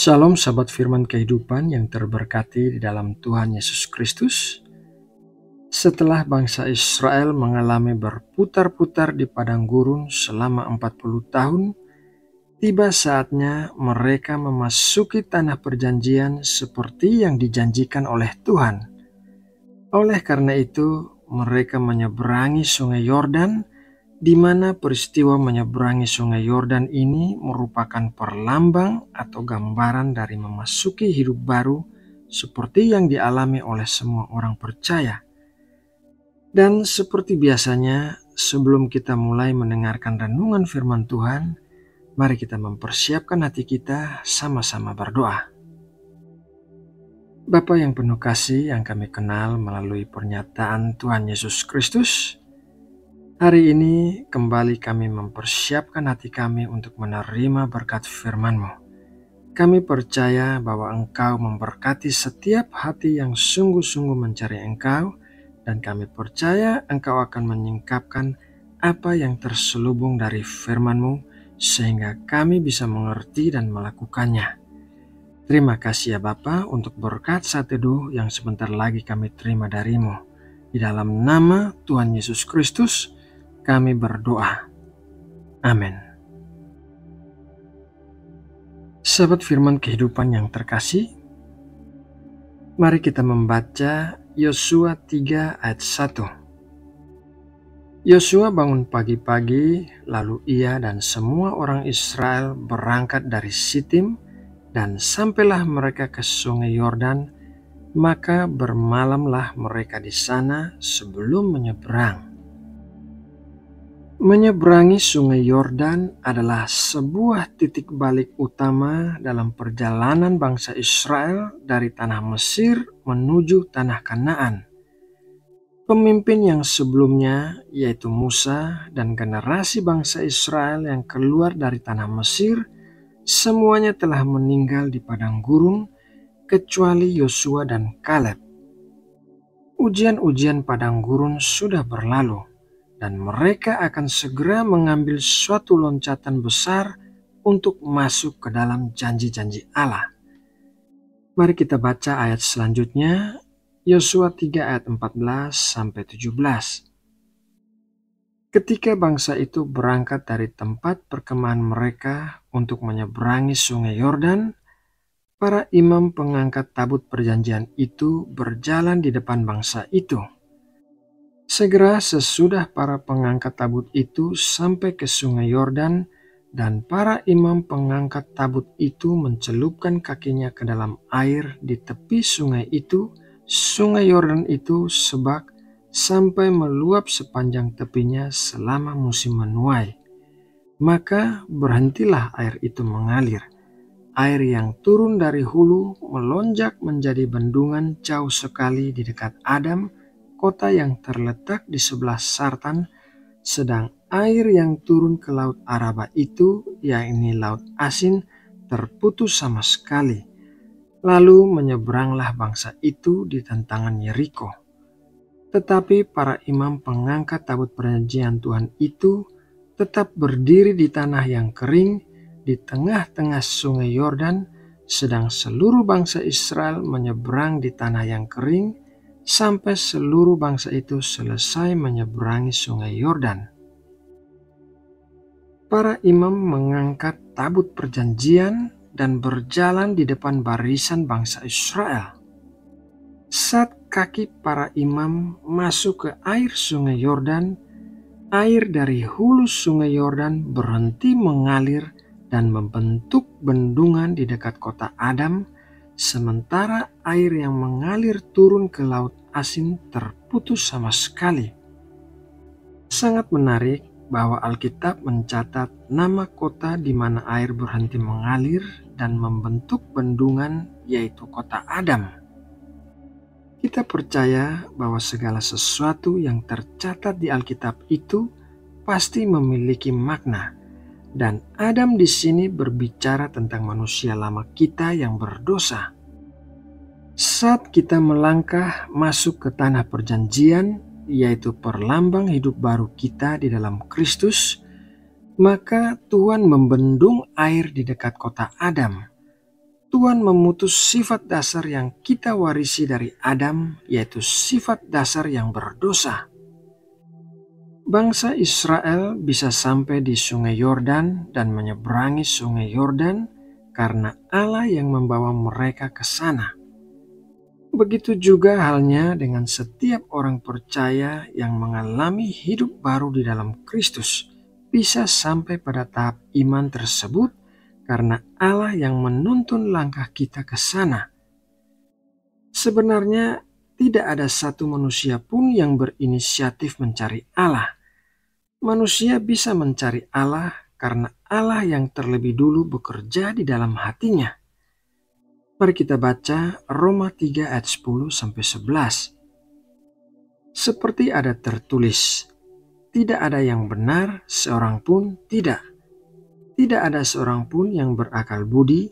Shalom sahabat firman kehidupan yang terberkati di dalam Tuhan Yesus Kristus. Setelah bangsa Israel mengalami berputar-putar di padang gurun selama 40 tahun, tiba saatnya mereka memasuki tanah perjanjian seperti yang dijanjikan oleh Tuhan. Oleh karena itu, mereka menyeberangi sungai Yordan, di mana peristiwa menyeberangi sungai Yordan ini merupakan perlambang atau gambaran dari memasuki hidup baru seperti yang dialami oleh semua orang percaya. Dan seperti biasanya, sebelum kita mulai mendengarkan renungan firman Tuhan, mari kita mempersiapkan hati kita sama-sama berdoa. Bapa yang penuh kasih yang kami kenal melalui pernyataan Tuhan Yesus Kristus, hari ini kembali kami mempersiapkan hati kami untuk menerima berkat firman-Mu. Kami percaya bahwa Engkau memberkati setiap hati yang sungguh-sungguh mencari Engkau, dan kami percaya Engkau akan menyingkapkan apa yang terselubung dari firman-Mu sehingga kami bisa mengerti dan melakukannya. Terima kasih ya Bapa untuk berkat saat teduh yang sebentar lagi kami terima dari-Mu. Di dalam nama Tuhan Yesus Kristus, kami berdoa. Amin. Sahabat firman kehidupan yang terkasih, mari kita membaca Yosua 3 ayat 1. Yosua bangun pagi-pagi, lalu ia dan semua orang Israel berangkat dari Sitim, dan sampailah mereka ke sungai Yordan, maka bermalamlah mereka di sana sebelum menyeberang. Menyeberangi sungai Yordan adalah sebuah titik balik utama dalam perjalanan bangsa Israel dari tanah Mesir menuju tanah Kanaan. Pemimpin yang sebelumnya, yaitu Musa dan generasi bangsa Israel yang keluar dari tanah Mesir, semuanya telah meninggal di padang gurun kecuali Yosua dan Kaleb. Ujian-ujian padang gurun sudah berlalu, dan mereka akan segera mengambil suatu loncatan besar untuk masuk ke dalam janji-janji Allah. Mari kita baca ayat selanjutnya, Yosua 3 ayat 14-17. Ketika bangsa itu berangkat dari tempat perkemahan mereka untuk menyeberangi sungai Yordan, para imam pengangkat tabut perjanjian itu berjalan di depan bangsa itu. Segera sesudah para pengangkat tabut itu sampai ke sungai Yordan, dan para imam pengangkat tabut itu mencelupkan kakinya ke dalam air di tepi sungai itu, sungai Yordan itu sebak sampai meluap sepanjang tepinya selama musim menuai. Maka berhentilah air itu mengalir. Air yang turun dari hulu melonjak menjadi bendungan jauh sekali di dekat Adam, kota yang terletak di sebelah Sartan, sedang air yang turun ke laut Araba itu, yakni laut asin, terputus sama sekali. Lalu menyeberanglah bangsa itu di tantangan Yeriko. Tetapi para imam pengangkat tabut perjanjian Tuhan itu tetap berdiri di tanah yang kering di tengah-tengah sungai Yordan, sedang seluruh bangsa Israel menyeberang di tanah yang kering sampai seluruh bangsa itu selesai menyeberangi sungai Yordan. Para imam mengangkat tabut perjanjian dan berjalan di depan barisan bangsa Israel. Saat kaki para imam masuk ke air sungai Yordan, air dari hulu sungai Yordan berhenti mengalir dan membentuk bendungan di dekat kota Adam, sementara air yang mengalir turun ke laut asin terputus sama sekali. Sangat menarik bahwa Alkitab mencatat nama kota di mana air berhenti mengalir dan membentuk bendungan, yaitu kota Adam. Kita percaya bahwa segala sesuatu yang tercatat di Alkitab itu pasti memiliki makna, dan Adam di sini berbicara tentang manusia lama kita yang berdosa. Saat kita melangkah masuk ke tanah perjanjian, yaitu perlambang hidup baru kita di dalam Kristus, maka Tuhan membendung air di dekat kota Adam. Tuhan memutus sifat dasar yang kita warisi dari Adam, yaitu sifat dasar yang berdosa. Bangsa Israel bisa sampai di Sungai Yordan dan menyeberangi Sungai Yordan karena Allah yang membawa mereka ke sana. Begitu juga halnya dengan setiap orang percaya yang mengalami hidup baru di dalam Kristus, bisa sampai pada tahap iman tersebut karena Allah yang menuntun langkah kita ke sana. Sebenarnya tidak ada satu manusia pun yang berinisiatif mencari Allah. Manusia bisa mencari Allah karena Allah yang terlebih dulu bekerja di dalam hatinya. Mari kita baca Roma 3 ayat 10-11. Seperti ada tertulis, tidak ada yang benar seorang pun tidak. Tidak ada seorang pun yang berakal budi,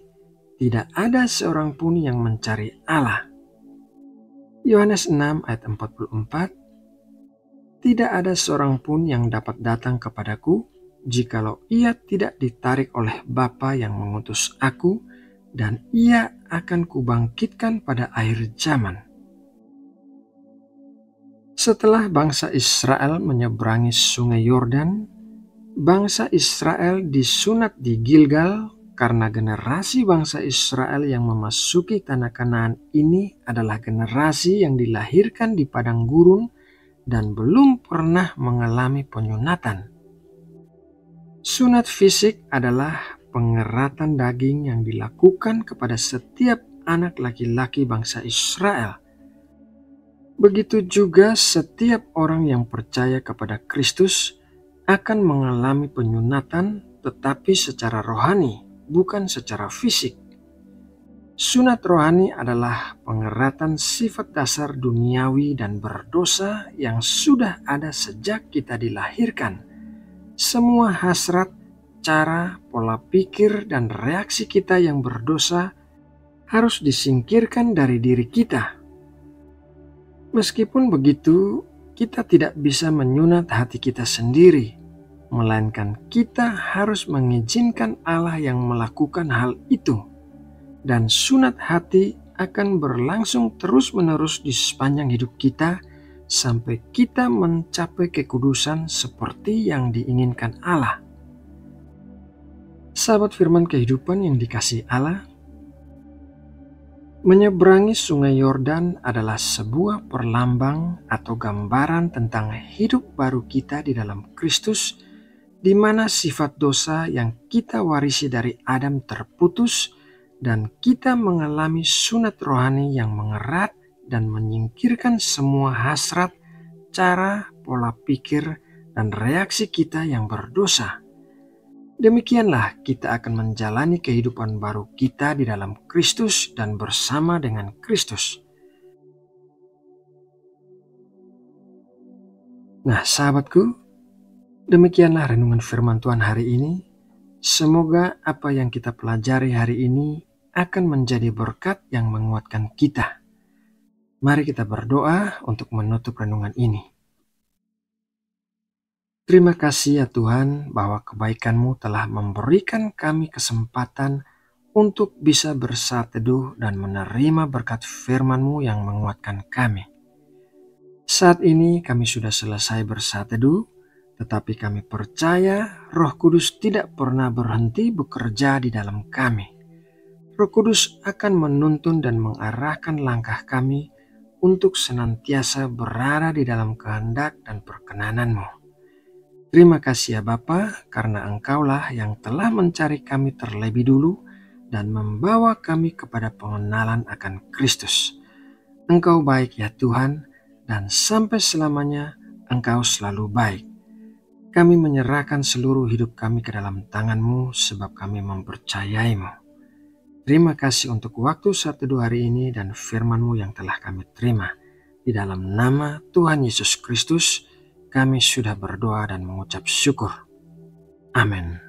tidak ada seorang pun yang mencari Allah. Yohanes 6 ayat 44. Tidak ada seorang pun yang dapat datang kepadaku, jikalau ia tidak ditarik oleh Bapa yang mengutus aku, dan ia akan kubangkitkan pada akhir zaman. Setelah bangsa Israel menyeberangi Sungai Yordan, bangsa Israel disunat di Gilgal karena generasi bangsa Israel yang memasuki tanah Kanaan ini adalah generasi yang dilahirkan di padang gurun dan belum pernah mengalami penyunatan. Sunat fisik adalah pengeratan daging yang dilakukan kepada setiap anak laki-laki bangsa Israel. Begitu juga setiap orang yang percaya kepada Kristus akan mengalami penyunatan, tetapi secara rohani, bukan secara fisik. Sunat rohani adalah pengeratan sifat dasar duniawi dan berdosa yang sudah ada sejak kita dilahirkan. Semua hasrat, cara, pola pikir, dan reaksi kita yang berdosa harus disingkirkan dari diri kita. Meskipun begitu, kita tidak bisa menyunat hati kita sendiri, melainkan kita harus mengizinkan Allah yang melakukan hal itu. Dan sunat hati akan berlangsung terus-menerus di sepanjang hidup kita sampai kita mencapai kekudusan seperti yang diinginkan Allah. Sahabat firman kehidupan yang dikasihi Allah, menyeberangi Sungai Yordan adalah sebuah perlambang atau gambaran tentang hidup baru kita di dalam Kristus, di mana sifat dosa yang kita warisi dari Adam terputus dan kita mengalami sunat rohani yang mengerat dan menyingkirkan semua hasrat, cara, pola pikir, dan reaksi kita yang berdosa. Demikianlah kita akan menjalani kehidupan baru kita di dalam Kristus dan bersama dengan Kristus. Nah, sahabatku, demikianlah renungan firman Tuhan hari ini. Semoga apa yang kita pelajari hari ini akan menjadi berkat yang menguatkan kita. Mari kita berdoa untuk menutup renungan ini. Terima kasih ya Tuhan bahwa kebaikan-Mu telah memberikan kami kesempatan untuk bisa bersaat teduh dan menerima berkat firman-Mu yang menguatkan kami. Saat ini kami sudah selesai bersaat teduh, tetapi kami percaya Roh Kudus tidak pernah berhenti bekerja di dalam kami. Roh Kudus akan menuntun dan mengarahkan langkah kami untuk senantiasa berada di dalam kehendak dan perkenanan-Mu. Terima kasih ya Bapa, karena Engkaulah yang telah mencari kami terlebih dulu dan membawa kami kepada pengenalan akan Kristus. Engkau baik ya Tuhan, dan sampai selamanya Engkau selalu baik. Kami menyerahkan seluruh hidup kami ke dalam tangan-Mu sebab kami mempercayai-Mu. Terima kasih untuk waktu saat teduh hari ini dan firman-Mu yang telah kami terima. Di dalam nama Tuhan Yesus Kristus, kami sudah berdoa dan mengucap syukur. Amin.